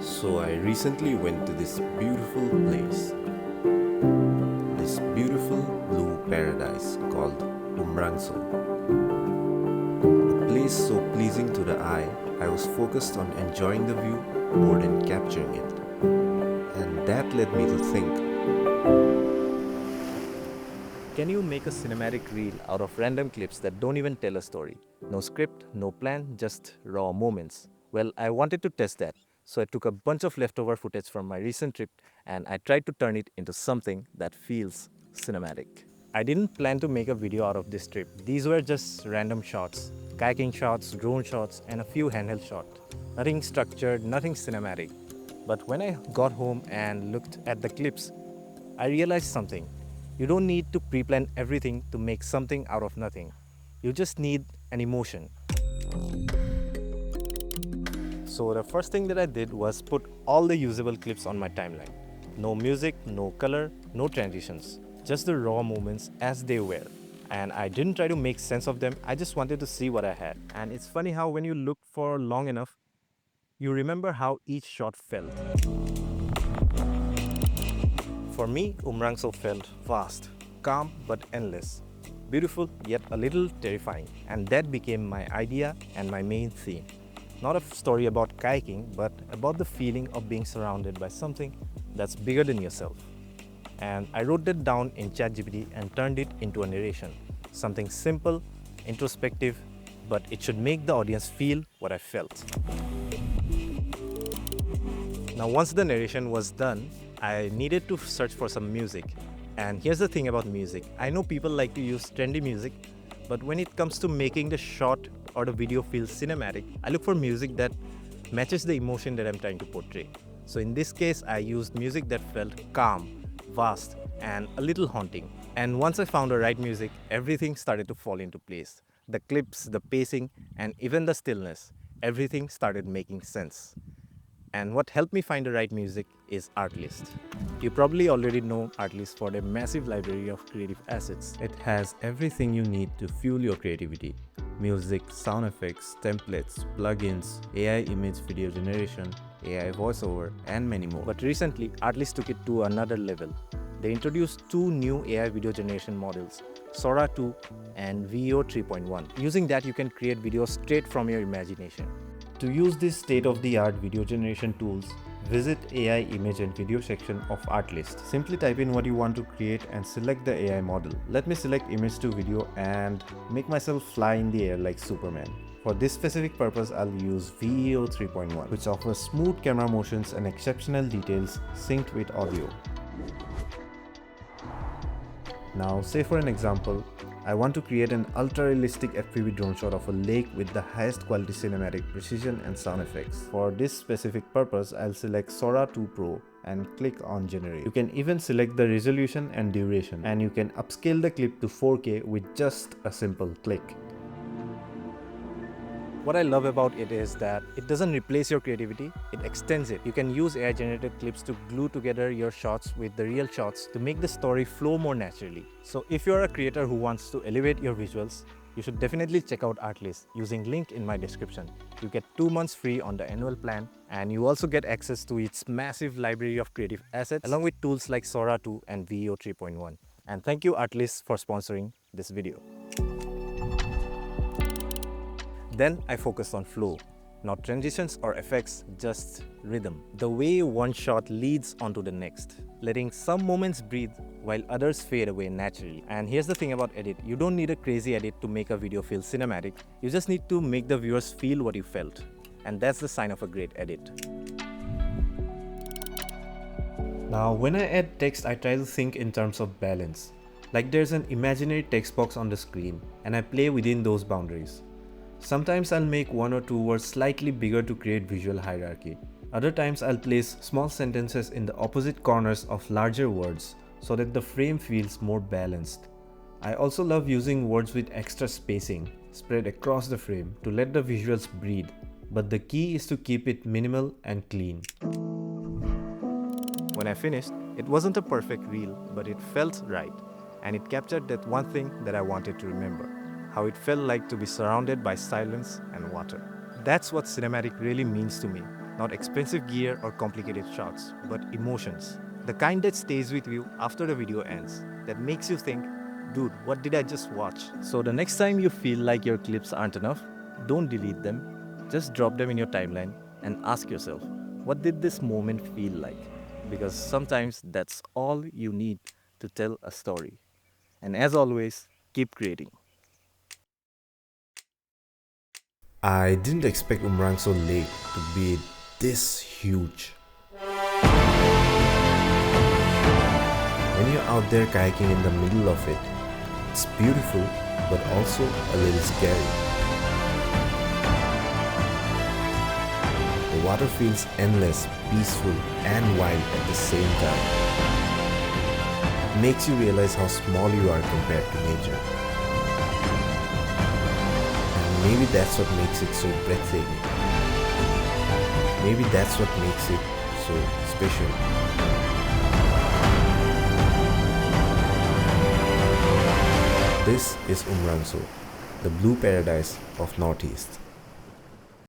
So I recently went to this beautiful place, this beautiful blue paradise called Umrangso. A place so pleasing to the eye, I was focused on enjoying the view more than capturing it. And that led me to think, can you make a cinematic reel out of random clips that don't even tell a story? No script, no plan, just raw moments. Well, I wanted to test that, so I took a bunch of leftover footage from my recent trip and I tried to turn it into something that feels cinematic. I didn't plan to make a video out of this trip. These were just random shots, kayaking shots, drone shots, and a few handheld shots. Nothing structured, nothing cinematic. But when I got home and looked at the clips, I realized something. You don't need to pre-plan everything to make something out of nothing. You just need an emotion. So the first thing that I did was put all the usable clips on my timeline. No music, no color, no transitions. Just the raw moments as they were. And I didn't try to make sense of them, I just wanted to see what I had. And it's funny how when you look for long enough, you remember how each shot felt. For me, Umrangso felt vast, calm but endless, beautiful yet a little terrifying, and that became my idea and my main theme. Not a story about kayaking, but about the feeling of being surrounded by something that's bigger than yourself. And I wrote that down in ChatGPT and turned it into a narration, something simple, introspective, but it should make the audience feel what I felt. Now, once the narration was done, I needed to search for some music. And here's the thing about music. I know people like to use trendy music, but when it comes to making the shot or the video feel cinematic, I look for music that matches the emotion that I'm trying to portray. So in this case, I used music that felt calm, vast, and a little haunting. And once I found the right music, everything started to fall into place. The clips, the pacing, and even the stillness, everything started making sense. And what helped me find the right music is Artlist. You probably already know Artlist for their massive library of creative assets. It has everything you need to fuel your creativity. Music, sound effects, templates, plugins, AI image video generation, AI voiceover, and many more. But recently, Artlist took it to another level. They introduced two new AI video generation models, Sora 2 and VEO 3.1. Using that, you can create videos straight from your imagination. To use these state-of-the-art video generation tools, visit AI image and video section of Artlist. Simply type in what you want to create and select the AI model. Let me select image to video and make myself fly in the air like Superman. For this specific purpose, I'll use VEO 3.1, which offers smooth camera motions and exceptional details synced with audio. Now, say for an example, I want to create an ultra-realistic FPV drone shot of a lake with the highest quality cinematic precision and sound effects. For this specific purpose, I'll select Sora 2 Pro and click on Generate. You can even select the resolution and duration, and you can upscale the clip to 4K with just a simple click. What I love about it is that it doesn't replace your creativity, it extends it. You can use AI generated clips to glue together your shots with the real shots to make the story flow more naturally. So if you're a creator who wants to elevate your visuals, you should definitely check out Artlist using link in my description. You get 2 months free on the annual plan, and you also get access to its massive library of creative assets along with tools like Sora 2 and VEO 3.1. And thank you Artlist for sponsoring this video. Then I focused on flow, not transitions or effects, just rhythm. The way one shot leads onto the next, letting some moments breathe while others fade away naturally. And here's the thing about edit, you don't need a crazy edit to make a video feel cinematic, you just need to make the viewers feel what you felt. And that's the sign of a great edit. Now when I add text, I try to think in terms of balance. Like there's an imaginary text box on the screen and I play within those boundaries. Sometimes I'll make one or two words slightly bigger to create visual hierarchy. Other times I'll place small sentences in the opposite corners of larger words so that the frame feels more balanced. I also love using words with extra spacing spread across the frame to let the visuals breathe, but the key is to keep it minimal and clean. When I finished, it wasn't a perfect reel, but it felt right, and it captured that one thing that I wanted to remember. How it felt like to be surrounded by silence and water. That's what cinematic really means to me. Not expensive gear or complicated shots, but emotions. The kind that stays with you after the video ends, that makes you think, dude, what did I just watch? So the next time you feel like your clips aren't enough, don't delete them. Just drop them in your timeline and ask yourself, what did this moment feel like? Because sometimes that's all you need to tell a story. And as always, keep creating. I didn't expect Umrang so late to be this huge. When you're out there kayaking in the middle of it, it's beautiful but also a little scary. The water feels endless, peaceful and wild at the same time. It makes you realize how small you are compared to nature. Maybe that's what makes it so breathtaking. Maybe that's what makes it so special. This is Umrangso, the blue paradise of Northeast.